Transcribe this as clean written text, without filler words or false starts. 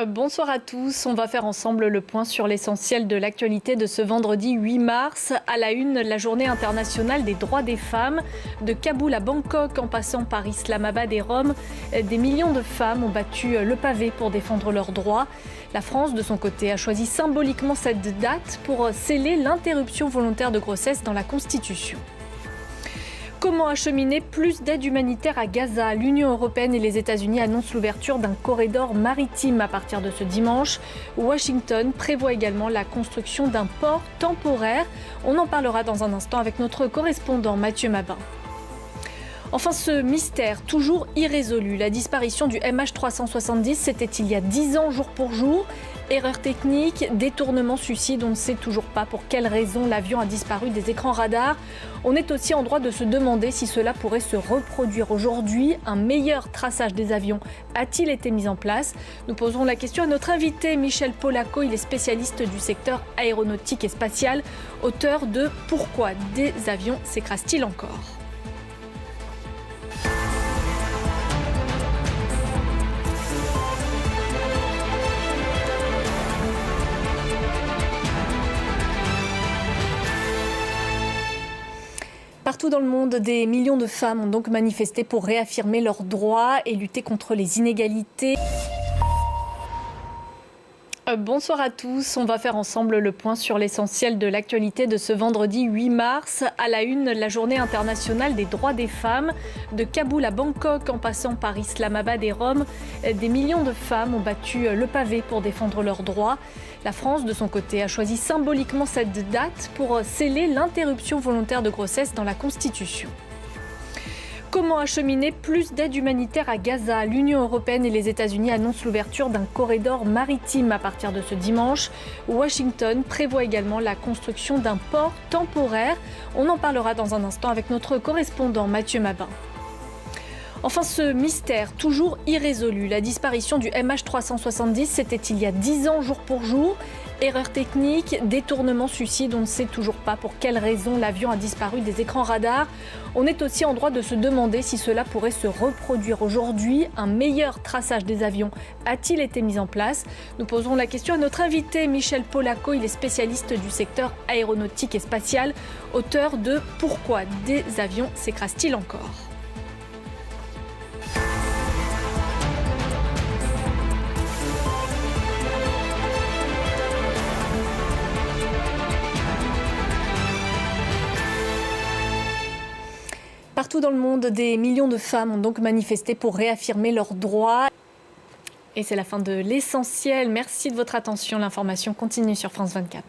Bonsoir à tous, on va faire ensemble le point sur l'essentiel de l'actualité de ce vendredi 8 mars. À la une, la journée internationale des droits des femmes. De Kaboul à Bangkok, en passant par Islamabad et Rome, des millions de femmes ont battu le pavé pour défendre leurs droits. La France, de son côté, a choisi symboliquement cette date pour sceller l'interruption volontaire de grossesse dans la Constitution. Comment acheminer plus d'aide humanitaire à Gaza? L'Union européenne et les États-Unis annoncent l'ouverture d'un corridor maritime à partir de ce dimanche. Washington prévoit également la construction d'un port temporaire. On en parlera dans un instant avec notre correspondant Mathieu Mabin. Enfin, ce mystère toujours irrésolu, la disparition du MH370, c'était il y a 10 ans jour pour jour. Erreur technique, détournement, suicide, on ne sait toujours pas pour quelle raison l'avion a disparu des écrans radars. On est aussi en droit de se demander si cela pourrait se reproduire aujourd'hui. Un meilleur traçage des avions a-t-il été mis en place? Nous poserons la question à notre invité Michel Polacco, il est spécialiste du secteur aéronautique et spatial, auteur de « Pourquoi des avions s'écrasent-ils encore ?» Partout dans le monde, des millions de femmes ont donc manifesté pour réaffirmer leurs droits et lutter contre les inégalités. Bonsoir à tous, on va faire ensemble le point sur l'essentiel de l'actualité de ce vendredi 8 mars. À la une, la journée internationale des droits des femmes. De Kaboul à Bangkok, en passant par Islamabad et Rome, des millions de femmes ont battu le pavé pour défendre leurs droits. La France, de son côté, a choisi symboliquement cette date pour sceller l'interruption volontaire de grossesse dans la Constitution. Comment acheminer plus d'aide humanitaire à Gaza? L'Union européenne et les États-Unis annoncent l'ouverture d'un corridor maritime à partir de ce dimanche. Washington prévoit également la construction d'un port temporaire. On en parlera dans un instant avec notre correspondant Mathieu Mabin. Enfin, ce mystère toujours irrésolu, la disparition du MH370, c'était il y a 10 ans jour pour jour. Erreur technique, détournement, suicide, on ne sait toujours pas pour quelle raison l'avion a disparu des écrans radars. On est aussi en droit de se demander si cela pourrait se reproduire aujourd'hui. Un meilleur traçage des avions a-t-il été mis en place? Nous poserons la question à notre invité Michel Polacco, il est spécialiste du secteur aéronautique et spatial, auteur de « Pourquoi des avions s'écrasent-ils encore ?» Partout dans le monde, des millions de femmes ont donc manifesté pour réaffirmer leurs droits. Et c'est la fin de l'essentiel. Merci de votre attention. L'information continue sur France 24.